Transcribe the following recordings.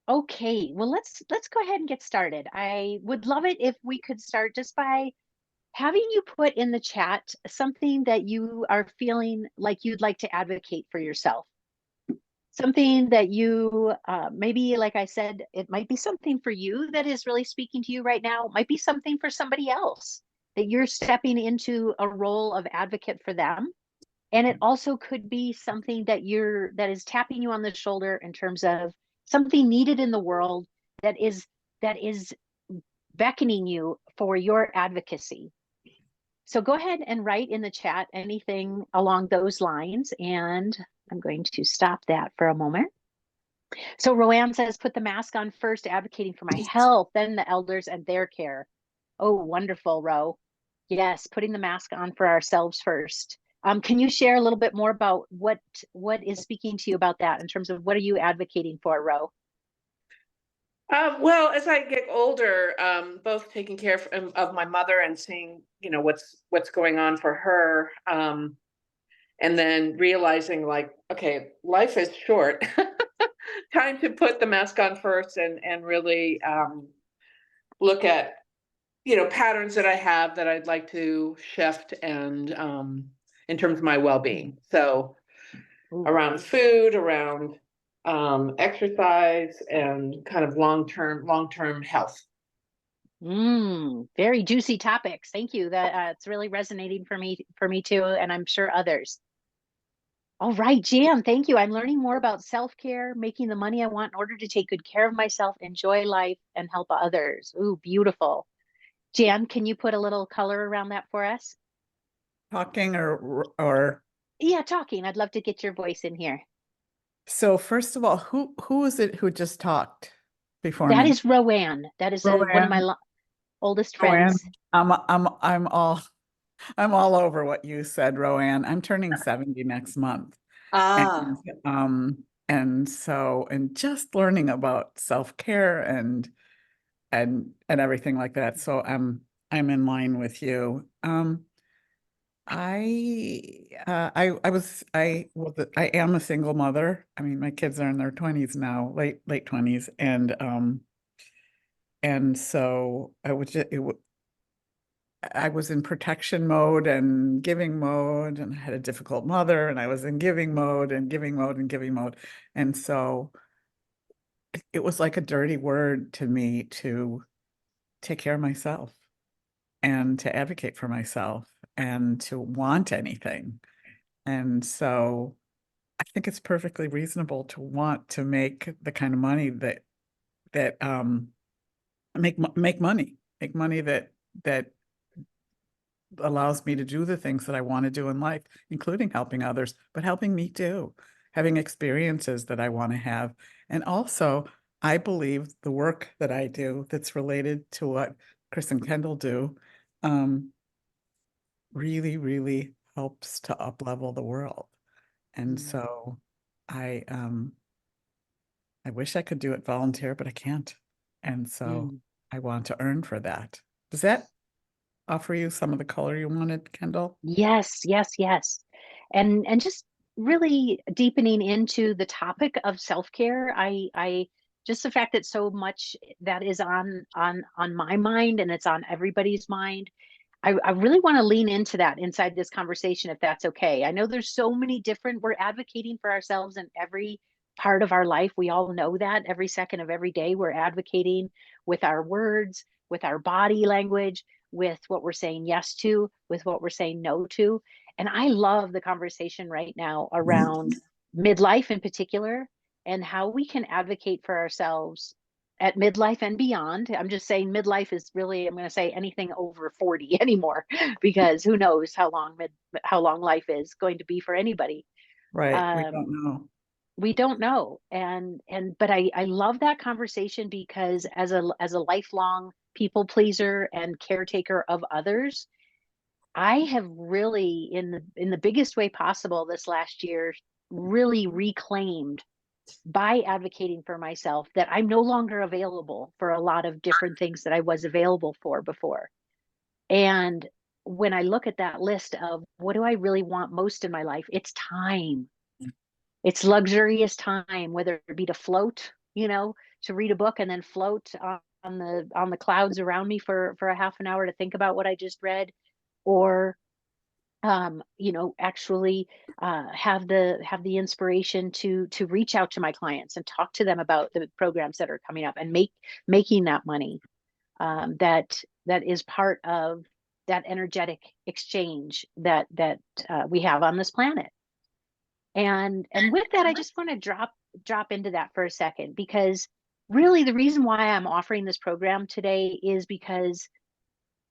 Okay, well, let's go ahead and get started. I would love it if we could start just by having you put in the chat something that you are feeling like you'd like to advocate for yourself. Something that you, maybe, like I said, it might be something for you that is really speaking to you right now. It might be something for somebody else that you're stepping into a role of advocate for them. And it also could be something that is tapping you on the shoulder in terms of something needed in the world that is beckoning you for your advocacy. So go ahead and write in the chat anything along those lines, and I'm going to stop that for a moment. So Roane says, put the mask on first, advocating for my health, then the elders and their care. Oh, wonderful, Ro. Yes, putting the mask on for ourselves first. Can you share a little bit more about what is speaking to you about that in terms of what are you advocating for, Ro? Well, as I get older, both taking care of my mother and seeing, what's going on for her, and then realizing, like, okay, life is short. Time to put the mask on first and really look at, patterns that I have that I'd like to shift, and in terms of my well-being. So around food, around exercise, and kind of long-term health. Very juicy topics. Thank you. That it's really resonating for me too, and I'm sure others. All right, Jan, thank you. I'm learning more about self-care, making the money I want in order to take good care of myself, enjoy life, and help others. Ooh, beautiful. Jan, can you put a little color around that for us? Talking or Yeah, talking. I'd love to get your voice in here. So first of all, who is it who just talked before That me? is Roane. That is one of my oldest Roane. friends. I'm all over what you said, Roane. I'm turning 70 next month. And so just learning about self-care and everything like that. So I'm in line with you. I am a single mother. I mean, my kids are in their 20s now, late 20s, and so I was in protection mode and giving mode, and I had a difficult mother, and I was in giving mode and giving mode and giving mode, and so it was like a dirty word to me to take care of myself and to advocate for myself and to want anything. And so I think it's perfectly reasonable to want to make the kind of money that make money that allows me to do the things that I want to do in life, including helping others, but helping me too, having experiences that I want to have. And also, I believe the work that I do that's related to what Chris and Kendall do really, really helps to up-level the world. And so I wish I could do it volunteer, but I can't. And so I want to earn for that. Does that offer you some of the color you wanted, Kendall? Yes, yes, yes. And just really deepening into the topic of self-care. I just the fact that so much that is on my mind and it's on everybody's mind. I really want to lean into that inside this conversation, if that's okay. I know there's so many different, we're advocating for ourselves in every part of our life. We all know that every second of every day, we're advocating with our words, with our body language, with what we're saying yes to, with what we're saying no to. And I love the conversation right now around midlife in particular and how we can advocate for ourselves at midlife and beyond. I'm just saying midlife is really, I'm going to say anything over 40 anymore, because who knows how long life is going to be for anybody. Right. We don't know. We don't know. But I love that conversation because as a lifelong people pleaser and caretaker of others, I have really in the biggest way possible this last year really reclaimed by advocating for myself that I'm no longer available for a lot of different things that I was available for before. And when I look at that list of what do I really want most in my life, it's time. It's luxurious time, whether it be to float, to read a book and then float on the clouds around me for a half an hour to think about what I just read, or actually have the inspiration to reach out to my clients and talk to them about the programs that are coming up and making that money, that is part of that energetic exchange that we have on this planet. And with that, I just want to drop into that for a second, because really the reason why I'm offering this program today is because,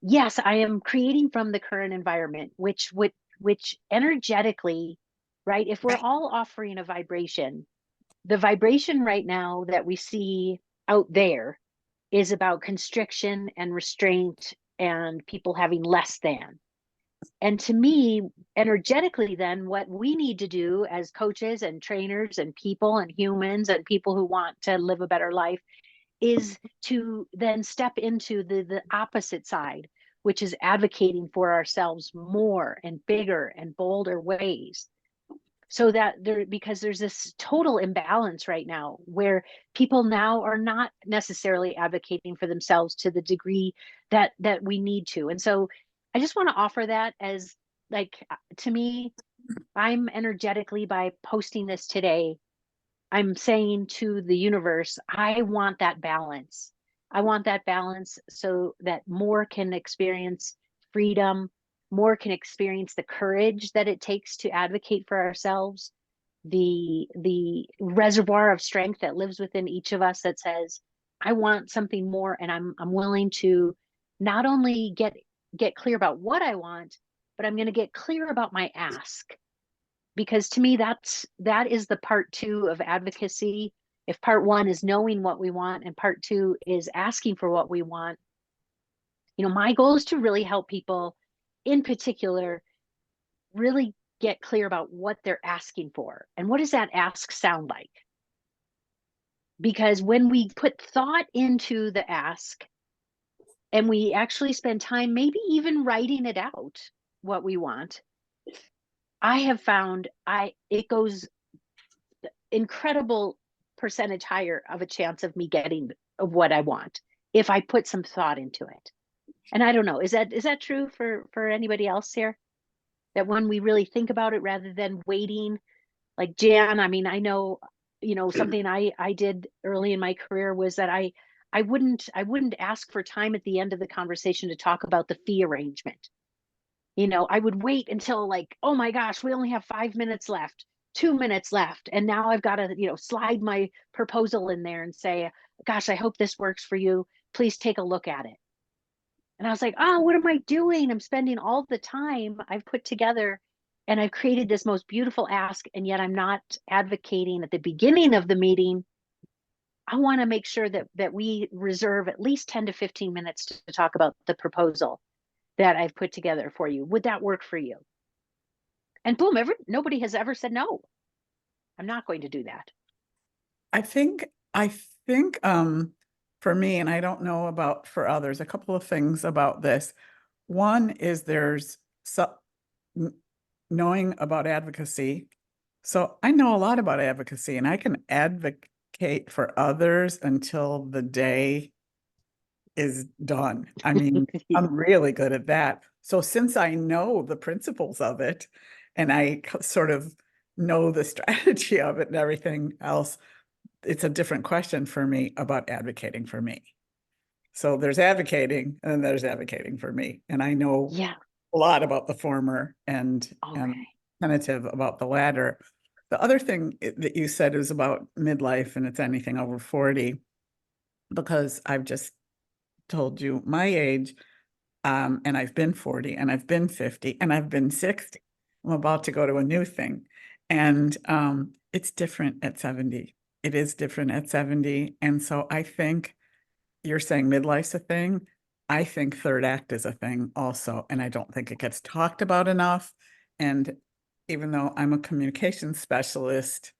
yes, I am creating from the current environment, which energetically, right? If we're all offering a vibration, the vibration right now that we see out there is about constriction and restraint and people having less than. And to me, energetically, then what we need to do as coaches and trainers and people and humans and people who want to live a better life is to then step into the opposite side, which is advocating for ourselves more and bigger and bolder ways. So that because there's this total imbalance right now where people now are not necessarily advocating for themselves to the degree that we need to. And so I just want to offer that as, like, to me, I'm energetically, by posting this today, I'm saying to the universe, I want that balance. I want that balance so that more can experience freedom, more can experience the courage that it takes to advocate for ourselves, the reservoir of strength that lives within each of us that says, I want something more, and I'm willing to not only get clear about what I want, but I'm going to get clear about my ask. Because to me, that is the part two of advocacy. If part one is knowing what we want and part two is asking for what we want, my goal is to really help people in particular really get clear about what they're asking for and what does that ask sound like. Because when we put thought into the ask and we actually spend time maybe even writing it out, what we want, I have found it goes incredible percentage higher of a chance of me getting of what I want if I put some thought into it. And I don't know, is that true for anybody else here? That when we really think about it rather than waiting, like Jan, I mean, I know, something I did early in my career was that I wouldn't ask for time at the end of the conversation to talk about the fee arrangement. I would wait until, like, oh my gosh, we only have 5 minutes left, 2 minutes left. And now I've got to, slide my proposal in there and say, gosh, I hope this works for you. Please take a look at it. And I was like, oh, what am I doing? I'm spending all the time I've put together and I've created this most beautiful ask. And yet I'm not advocating at the beginning of the meeting. I want to make sure that we reserve at least 10 to 15 minutes to talk about the proposal that I've put together for you. Would that work for you? And boom, nobody has ever said no. I'm not going to do that. I think for me, and I don't know about for others, a couple of things about this. One is there's knowing about advocacy. So I know a lot about advocacy and I can advocate for others until the day is done. I mean, I'm really good at that. So since I know the principles of it and I sort of know the strategy of it and everything else, it's a different question for me about advocating for me. So there's advocating and then there's advocating for me. And I know a lot about the former and tentative about the latter. The other thing that you said is about midlife and it's anything over 40, because I've just told you my age, and I've been 40 and I've been 50 and I've been 60. I'm about to go to a new thing. And it's different at 70. It is different at 70. And so I think you're saying midlife's a thing. I think third act is a thing also. And I don't think it gets talked about enough. And even though I'm a communication specialist,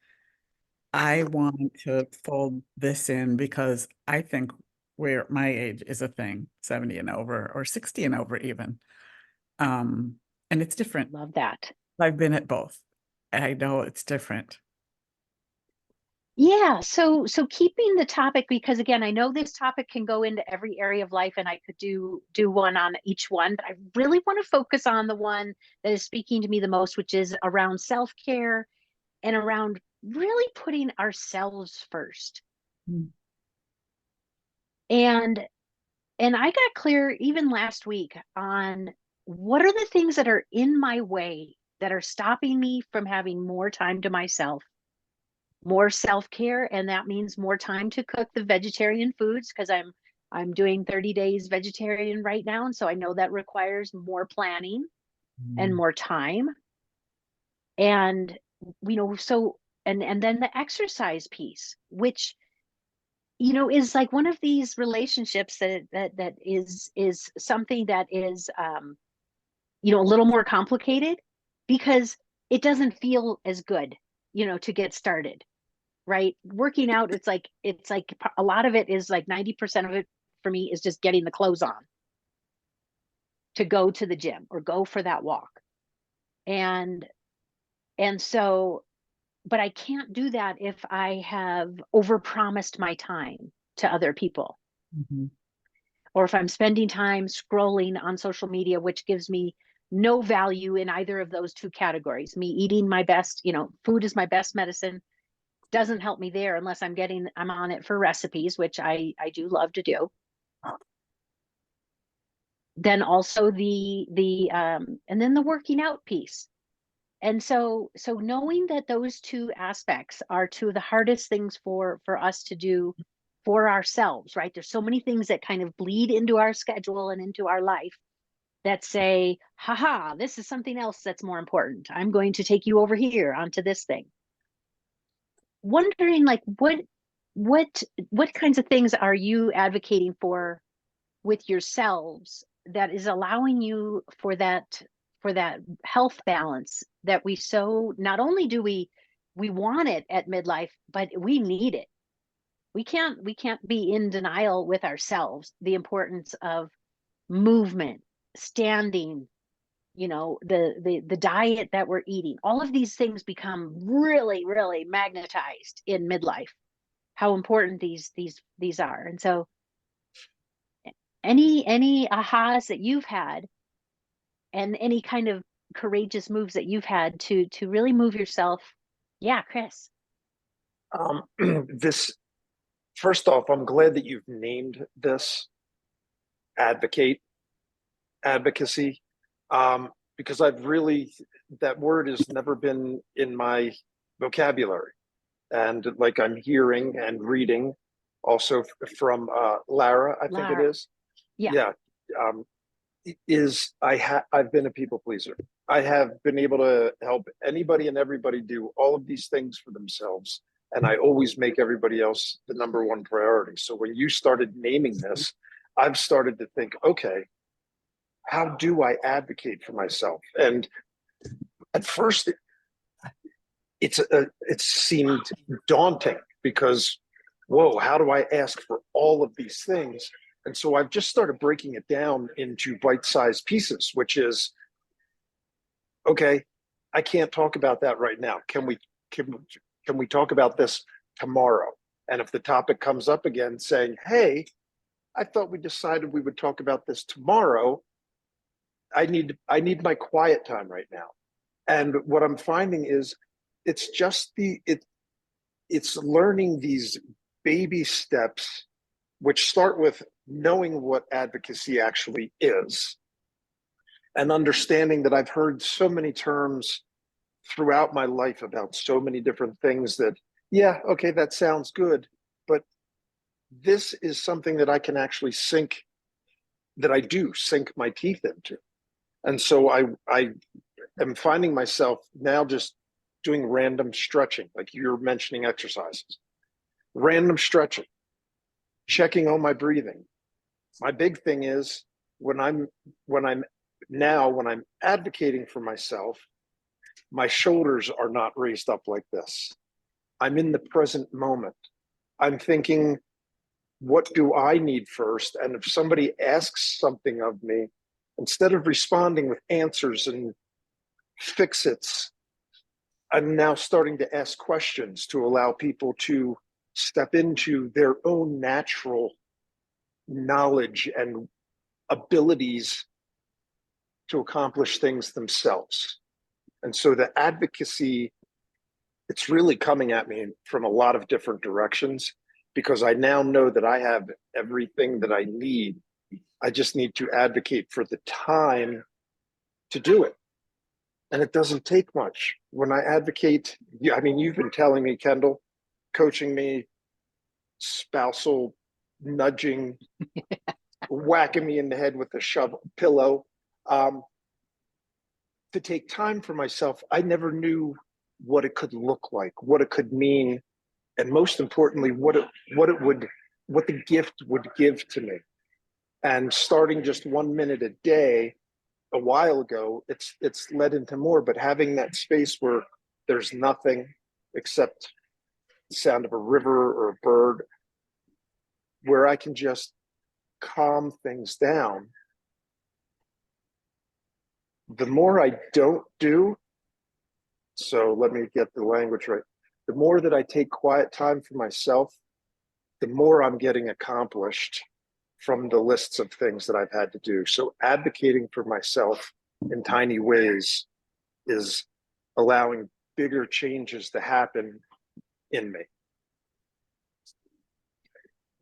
I want to fold this in because I think where my age is a thing, 70 and over or 60 and over even. And it's different. Love that. I've been at both. I know it's different. Yeah, so keeping the topic, because again, I know this topic can go into every area of life and I could do one on each one, but I really want to focus on the one that is speaking to me the most, which is around self-care and around really putting ourselves first. Mm. And I got clear even last week on what are the things that are in my way that are stopping me from having more time to myself, more self-care, and that means more time to cook the vegetarian foods because I'm doing 30 days vegetarian right now, and so I know that requires more planning and Mm. more time. And so and then the exercise piece, which is like one of these relationships that is something that is a little more complicated because it doesn't feel as good, to get started, right? Working out, it's like a lot of it is like 90% of it for me is just getting the clothes on to go to the gym or go for that walk. And so, but I can't do that if I have overpromised my time to other people, Mhm. or if I'm spending time scrolling on social media, which gives me no value in either of those two categories. Me eating my best, food is my best medicine, doesn't help me there unless I'm on it for recipes, which I do love to do. Then also the and then the working out piece. And so knowing that those two aspects are two of the hardest things for us to do for ourselves, right? There's so many things that kind of bleed into our schedule and into our life that say, haha, this is something else that's more important. I'm going to take you over here onto this thing. Wondering like what kinds of things are you advocating for with yourselves that is allowing you for that health balance that we so not only do we want it at midlife, but we need it. We can't be in denial with ourselves the importance of movement, standing, the diet that we're eating. All of these things become really, really magnetized in midlife, how important these are. And so any ahas that you've had and any kind of courageous moves that you've had to really move yourself. Yeah, Chris. This, first off, I'm glad that you've named this advocacy, because that word has never been in my vocabulary. And like I'm hearing and reading also from Larah, I think it Larah. is. Yeah. Yeah. Um, I've been a people pleaser. I have been able to help anybody and everybody do all of these things for themselves. And I always make everybody else the number one priority. So when you started naming this, I've started to think, okay, how do I advocate for myself? And at first, it seemed daunting because, whoa, how do I ask for all of these things? And so I've just started breaking it down into bite-sized pieces, which is, okay, I can't talk about that right now. Can we talk about this tomorrow? And if the topic comes up again saying, hey, I thought we decided we would talk about this tomorrow, I need my quiet time right now. And what I'm finding is it's just it's learning these baby steps, which start with knowing what advocacy actually is and understanding that I've heard so many terms throughout my life about so many different things that, yeah, okay, that sounds good. But this is something that I can actually that I do sink my teeth into. And so I am finding myself now just doing random stretching, like you're mentioning exercises, random stretching, checking on my breathing. My big thing is when I'm when I'm advocating for myself, my shoulders are not raised up like this. I'm in the present moment. I'm thinking, what do I need first? And if somebody asks something of me, instead of responding with answers and fix-its, I'm now starting to ask questions to allow people to step into their own natural knowledge and abilities to accomplish things themselves. And so the advocacy, it's really coming at me from a lot of different directions, because I now know that I have everything that I need. I just need to advocate for the time to do it. And it doesn't take much. When I advocate, I mean, you've been telling me, Kendall, coaching me, spousal nudging, whacking me in the head with a shovel pillow, to take time for myself. I never knew what it could look like, what it could mean, and most importantly, what the gift would give to me. And starting just 1 minute a day a while ago, it's led into more. But having that space where there's nothing except the sound of a river or a bird, where I can just calm things down. The more I don't do, so let me get the language right. The more that I take quiet time for myself, the more I'm getting accomplished from the lists of things that I've had to do. So advocating for myself in tiny ways is allowing bigger changes to happen in me.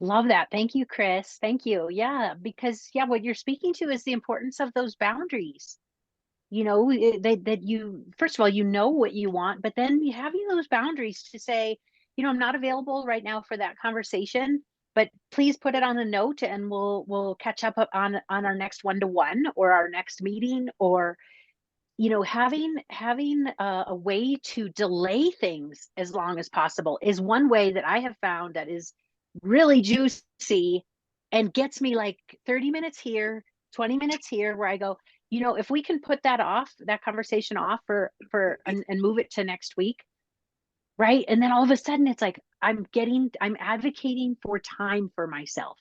Love that. Thank you, Chris. Thank you. Yeah, because what you're speaking to is the importance of those boundaries. That you, first of all, you know what you want, but then you having those boundaries to say, I'm not available right now for that conversation, but please put it on a note and we'll catch up on our next one-to-one or our next meeting, or having a way to delay things as long as possible is one way that I have found that is really juicy and gets me like 30 minutes here, 20 minutes here, where I go, if we can put that conversation off and move it to next week, right? And then all of a sudden it's like I'm advocating for time for myself.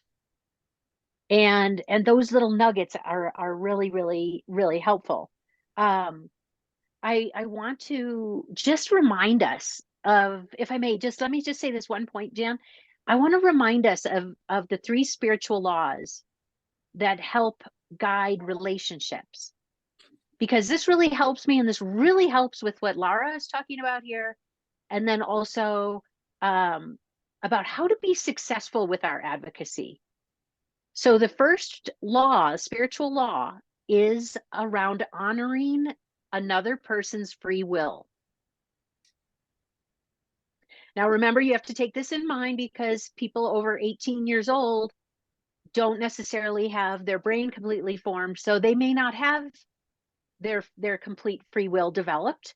And those little nuggets are really, really, really helpful. I want to just remind us of, if I may, let me just say this one point, Jan. I want to remind us of the 3 spiritual laws that help guide relationships, because this really helps me, and this really helps with what Larah is talking about here, and then also about how to be successful with our advocacy. So the first law, spiritual law, is around honoring another person's free will. Now, remember, you have to take this in mind, because people over 18 years old don't necessarily have their brain completely formed, so they may not have their complete free will developed.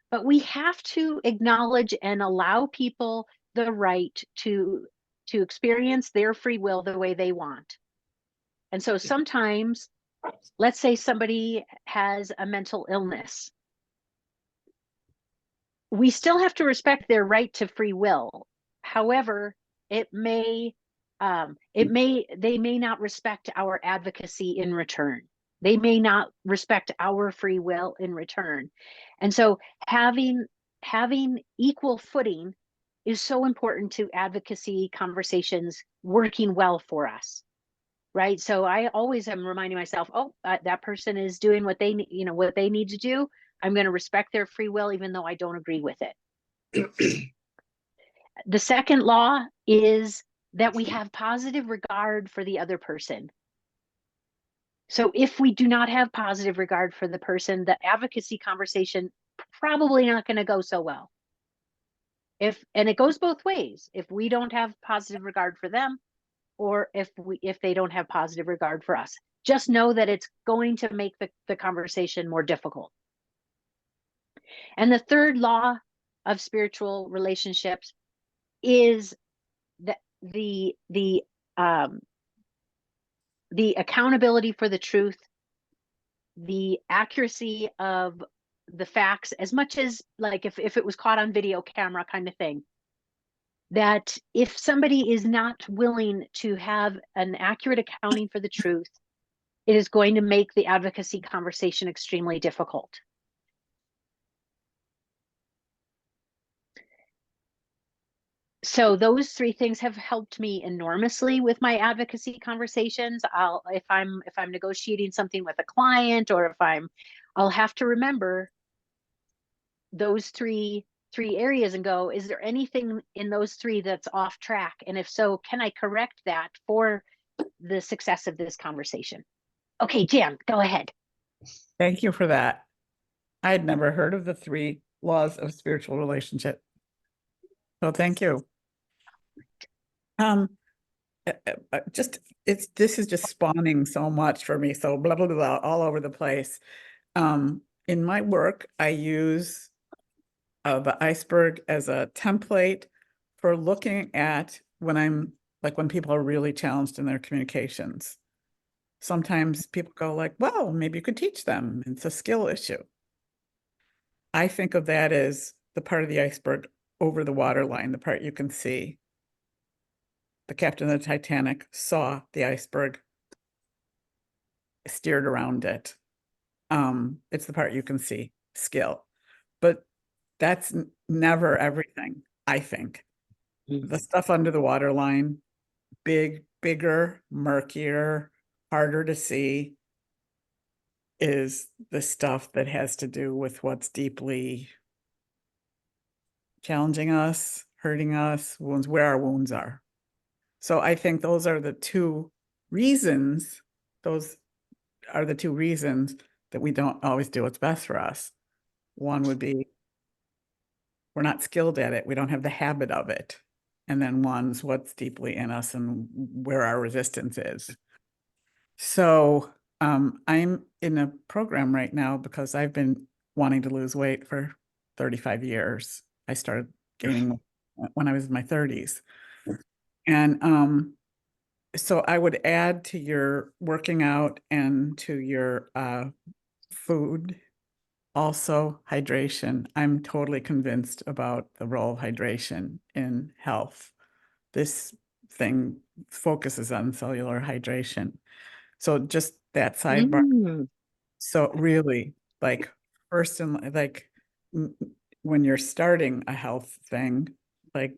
But we have to acknowledge and allow people the right to experience their free will the way they want. And so sometimes, let's say somebody has a mental illness, we still have to respect their right to free will. However, they may not respect our advocacy in return. They may not respect our free will in return. And so having equal footing is so important to advocacy conversations working well for us. Right. So I always am reminding myself, that person is doing what they need to do. I'm going to respect their free will, even though I don't agree with it. The second law is that we have positive regard for the other person. So if we do not have positive regard for the person, the advocacy conversation probably not going to go so well. And it goes both ways. If we don't have positive regard for them, or if they don't have positive regard for us, just know that it's going to make the conversation more difficult. And the third law of spiritual relationships is that the accountability for the truth, the accuracy of the facts, as much as like if it was caught on video camera kind of thing. That if somebody is not willing to have an accurate accounting for the truth, it is going to make the advocacy conversation extremely difficult. So those three things have helped me enormously with my advocacy conversations. If I'm negotiating something with a client, or if I'll have to remember those three areas and go, is there anything in those three that's off track? And if so, can I correct that for the success of this conversation? Okay, Jan, go ahead. Thank you for that. I had never heard of the 3 laws of spiritual relationship. So thank you. This is just spawning so much for me. So blah, blah, blah, all over the place. In my work, I use the iceberg as a template for looking at when people are really challenged in their communications. Sometimes people go like, well, maybe you could teach them. It's a skill issue. I think of that as the part of the iceberg over the waterline, the part you can see. The captain of the Titanic saw the iceberg, steered around it. It's the part you can see, skill. But that's never everything, I think. The stuff under the waterline, bigger, murkier, harder to see, is the stuff that has to do with what's deeply challenging us, hurting us, wounds, where our wounds are. So I think those are the 2 reasons, those are the 2 reasons that we don't always do what's best for us. One would be we're not skilled at it. We don't have the habit of it. And then one's what's deeply in us and where our resistance is. So I'm in a program right now because I've been wanting to lose weight for 35 years. I started gaining when I was in my 30s. And so I would add to your working out and to your food also hydration. I'm totally convinced about the role of hydration in health. This thing focuses on cellular hydration. So just that sidebar. So really, like first and like when you're starting a health thing, like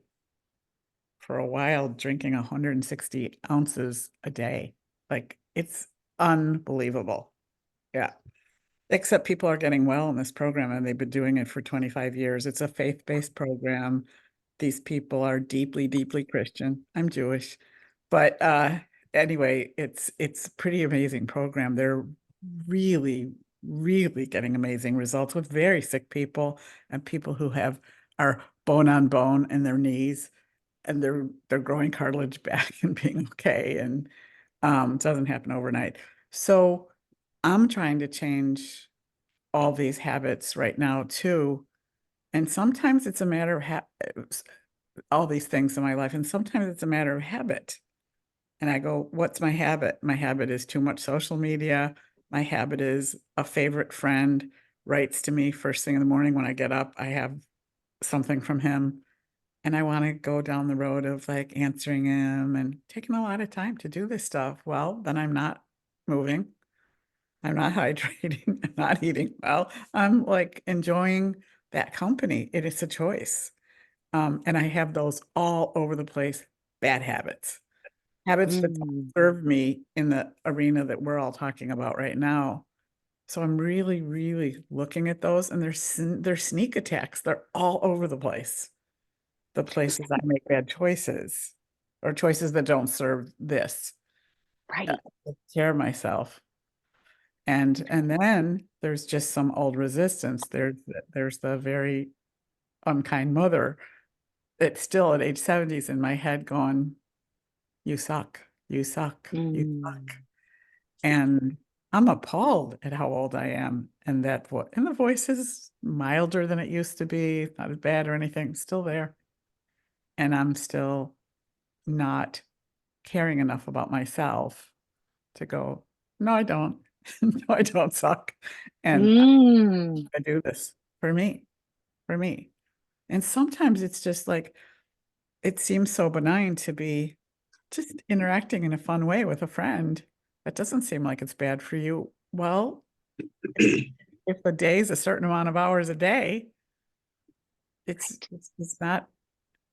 for a while drinking 160 ounces a day, like it's unbelievable. Yeah. Except people are getting well in this program and they've been doing it for 25 years. It's a faith-based program. These people are deeply, deeply Christian. I'm Jewish. But anyway, it's a pretty amazing program. They're really, really getting amazing results with very sick people and people who are bone on bone in their knees and they're growing cartilage back and being okay. And it doesn't happen overnight. So I'm trying to change all these habits right now too. And sometimes it's a matter of all these things in my life. And sometimes it's a matter of habit. And I go, what's my habit? My habit is too much social media. My habit is a favorite friend writes to me first thing in the morning when I get up. I have something from him. And I want to go down the road of like answering him and taking a lot of time to do this stuff. Well, then I'm not moving. I'm not hydrating. I'm not eating well. I'm like enjoying that company. It is a choice. And I have those all over the place, bad habits that don't serve me in the arena that we're all talking about right now. So I'm really, really looking at those, and they're sneak attacks. They're all over the place. The places I make bad choices or choices that don't serve this. Right. Take care of myself. And then there's just some old resistance. There's the very unkind mother that's still at age 70 in my head going, you suck, you suck, you suck. And I'm appalled at how old I am. And the voice is milder than it used to be, not as bad or anything, still there. And I'm still not caring enough about myself to go, no, I don't. No, I don't suck. And I do this for me. And sometimes it's just like, it seems so benign to be just interacting in a fun way with a friend. That doesn't seem like it's bad for you. Well, if the day's a certain amount of hours a day, it's not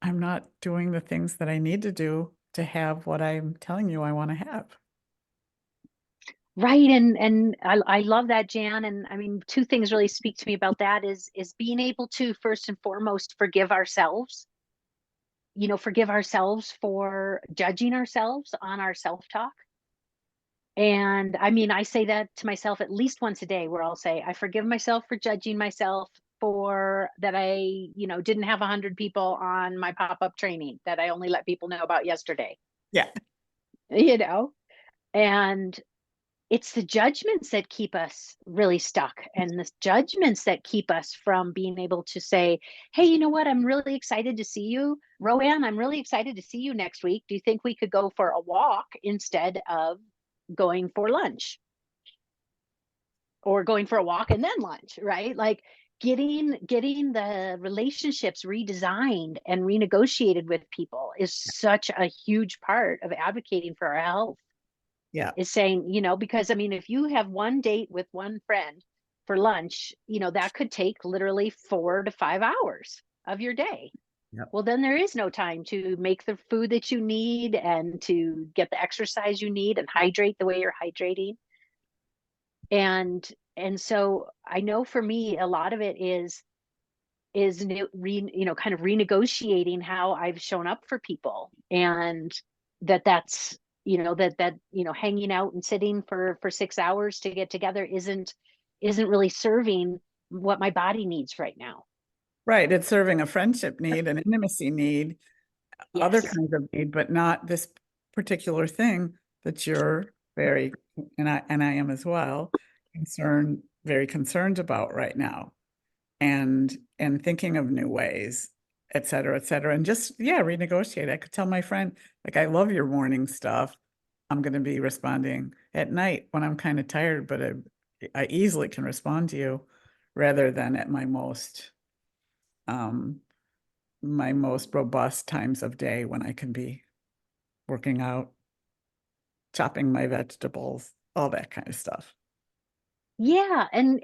I'm not doing the things that I need to do to have what I'm telling you I want to have. Right. And I love that, Jan. And I mean, two things really speak to me about that is being able to first and foremost forgive ourselves, forgive ourselves for judging ourselves on our self-talk. And I mean, I say that to myself at least once a day, where I'll say, I forgive myself for judging myself for that didn't have 100 people on my pop-up training that I only let people know about yesterday, Yeah. you know, and it's the judgments that keep us really stuck, and the judgments that keep us from being able to say, hey, you know what? I'm really excited to see you. Roane, I'm really excited to see you next week. Do you think we could go for a walk instead of going for lunch? Or going for a walk and then lunch, right? Like getting the relationships redesigned and renegotiated with people is such a huge part of advocating for our health. Yeah. Is saying, because I mean, if you have one date with one friend for lunch, that could take literally 4 to 5 hours of your day. Yep. Well, then there is no time to make the food that you need and to get the exercise you need and hydrate the way you're hydrating. And so I know for me, a lot of it is kind of renegotiating how I've shown up for people, and that's hanging out and sitting for 6 hours to get together isn't really serving what my body needs right now. Right. It's serving a friendship need, an intimacy need, other Yes. kinds of need, but not this particular thing that you're very, and I am as well, very concerned about right now. And thinking of new ways, et cetera, et cetera. And just, yeah, renegotiate. I could tell my friend, like, I love your morning stuff. I'm going to be responding at night when I'm kind of tired, but I easily can respond to you rather than at my most robust times of day when I can be working out, chopping my vegetables, all that kind of stuff. Yeah. And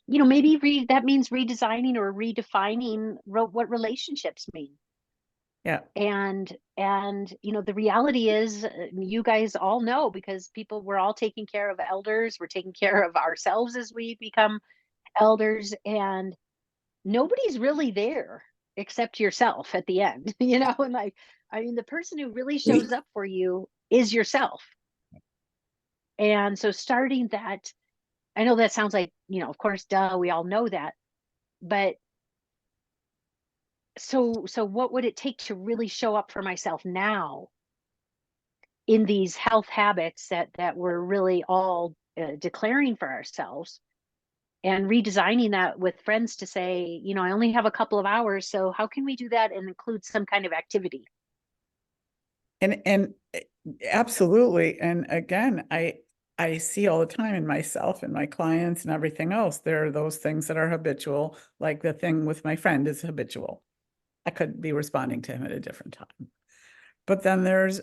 maybe that means redesigning or redefining what relationships mean. Yeah. And the reality is, you guys all know, because we're all taking care of elders, we're taking care of ourselves as we become elders, and nobody's really there except yourself at the end. And like, I mean, the person who really shows up for you is yourself. And so starting that, I know that sounds like, of course, duh, we all know that, but so what would it take to really show up for myself now in these health habits that we're really all declaring for ourselves, and redesigning that with friends to say, I only have a couple of hours, so how can we do that and include some kind of activity? And absolutely. And again, I see all the time in myself and my clients and everything else, there are those things that are habitual, like the thing with my friend is habitual. I could be responding to him at a different time. But then there's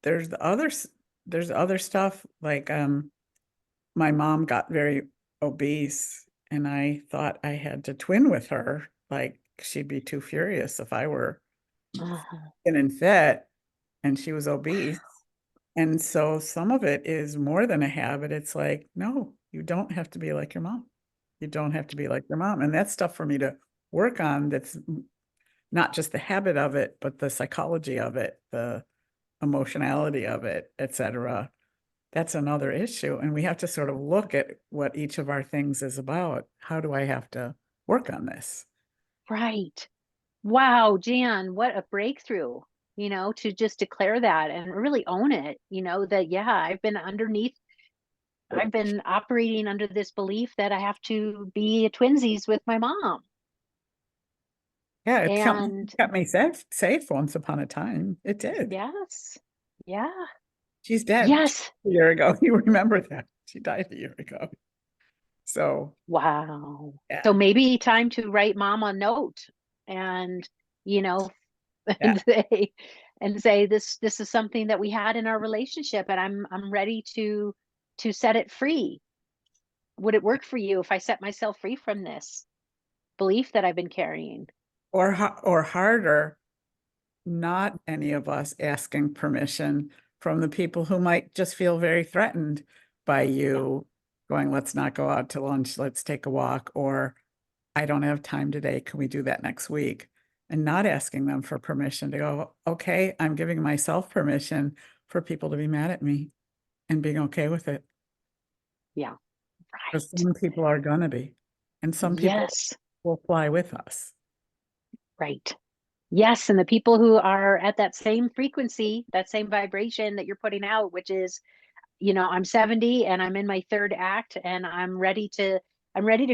the other stuff, like my mom got very obese and I thought I had to twin with her. Like, she'd be too furious if I were thin and fit and she was obese. And so some of it is more than a habit. It's like, no, you don't have to be like your mom. You don't have to be like your mom. And that's stuff for me to work on. That's not just the habit of it, but the psychology of it, the emotionality of it, et cetera. That's another issue. And we have to sort of look at what each of our things is about. How do I have to work on this? Right. Wow, Jan, what a breakthrough, to just declare that and really own it, that, yeah, I've been operating under this belief that I have to be a twinsies with my mom. Yeah, And kept me safe once upon a time. It did. yes, yeah, She's dead yes. a year ago. You remember that? She died a year ago. So, Wow. yeah, So maybe time to write mom a note and, you know, yeah. and say this is something that we had in our relationship, and I'm ready to set it free. Would it work for you if I set myself free from this belief that I've been carrying? or harder, not any of us asking permission from the people who might just feel very threatened by you going, let's not go out to lunch, let's take a walk, or I don't have time today, can we do that next week? And not asking them for permission to go, okay, I'm giving myself permission for people to be mad at me and being okay with it. Yeah. Because Right. some people are gonna be, and some people Yes. will fly with us. Right. Yes. And the people who are at that same frequency, that same vibration that you're putting out, which is, I'm 70 and I'm in my third act and I'm ready to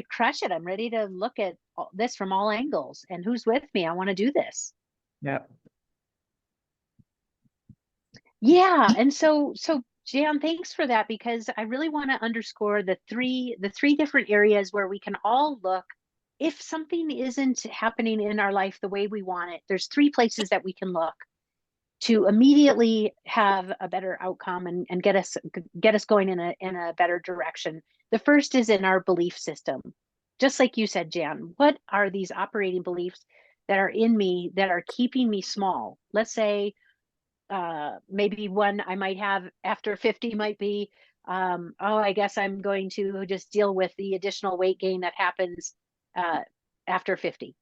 crush it. I'm ready to look at this from all angles. And who's with me? I want to do this. Yep. Yeah. And so Jan, thanks for that, because I really want to underscore the three different areas where we can all look. If something isn't happening in our life the way we want it, there's three places that we can look to immediately have a better outcome and get us going in a better direction. The first is in our belief system. Just like you said, Jan, what are these operating beliefs that are in me that are keeping me small? Let's say maybe one I might have after 50 might be, oh, I guess I'm going to just deal with the additional weight gain that happens after 50.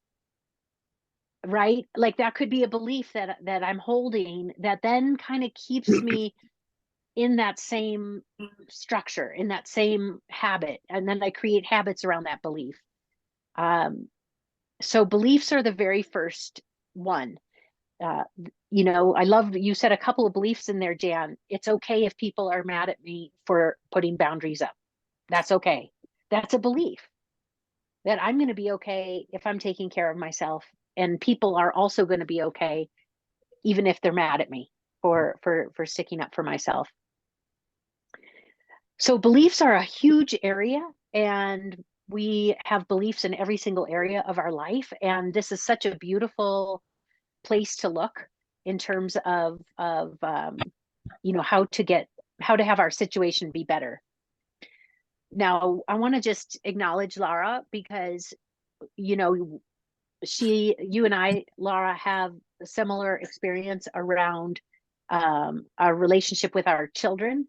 Right? Like that could be a belief that I'm holding that then kind of keeps me in that same structure, in that same habit, and then I create habits around that belief. So beliefs are the very first one. I love you said a couple of beliefs in there, Jan. It's okay if people are mad at me for putting boundaries up. That's okay. That's a belief that I'm going to be okay if I'm taking care of myself, and people are also going to be okay even if they're mad at me for sticking up for myself. So beliefs are a huge area, and we have beliefs in every single area of our life, and this is such a beautiful place to look in terms of how to have our situation be better. Now I want to just acknowledge Larah, because you and I, Larah, have a similar experience around our relationship with our children,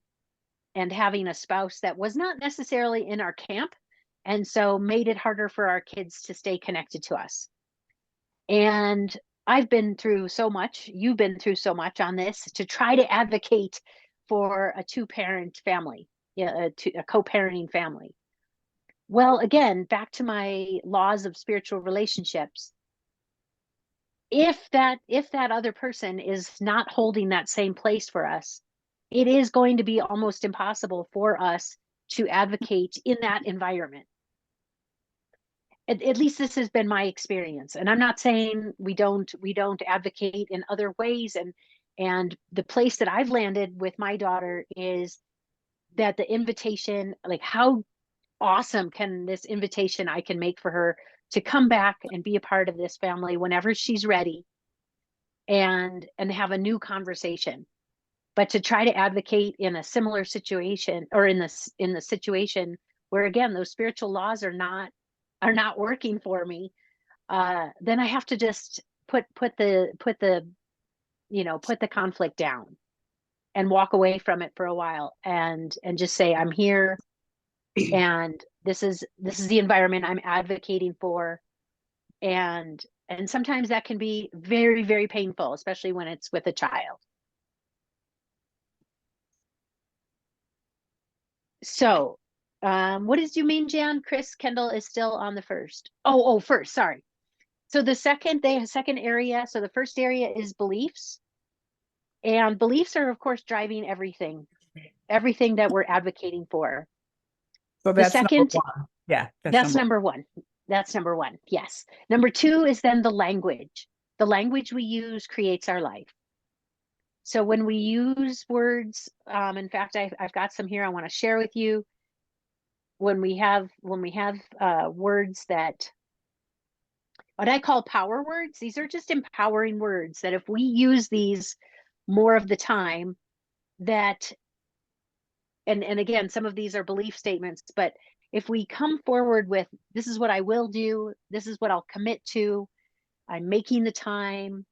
and having a spouse that was not necessarily in our camp, and so made it harder for our kids to stay connected to us. And I've been through so much, you've been through so much on this, to try to advocate for a two-parent family, a co-parenting family. Well, again, back to my laws of spiritual relationships. If that other person is not holding that same place for us, it is going to be almost impossible for us to advocate in that environment. At least this has been my experience, and I'm not saying we don't advocate in other ways. And the place that I've landed with my daughter is that the invitation, like how awesome can this invitation I can make for her to come back and be a part of this family whenever she's ready, and have a new conversation. But to try to advocate in a similar situation, or in the situation where, again, those spiritual laws are not working for me, then I have to just put the conflict down and walk away from it for a while, and just say, I'm here, and this is the environment I'm advocating for. And sometimes that can be very, very painful, especially when it's with a child. So what did you mean, Jan? Chris, Kendall is still on the first. First, sorry. So the second area, so the first area is beliefs. And beliefs are, of course, driving everything that we're advocating for. So The that's second, number one. Yeah, that's number one. That's number one. Yes. Number two is then the language. The language we use creates our life. So when we use words, in fact, I've got some here I want to share with you. When we have words that, what I call power words, these are just empowering words that if we use these more of the time, that, and again, some of these are belief statements, but if we come forward with, this is what I will do, this is what I'll commit to, I'm making the time.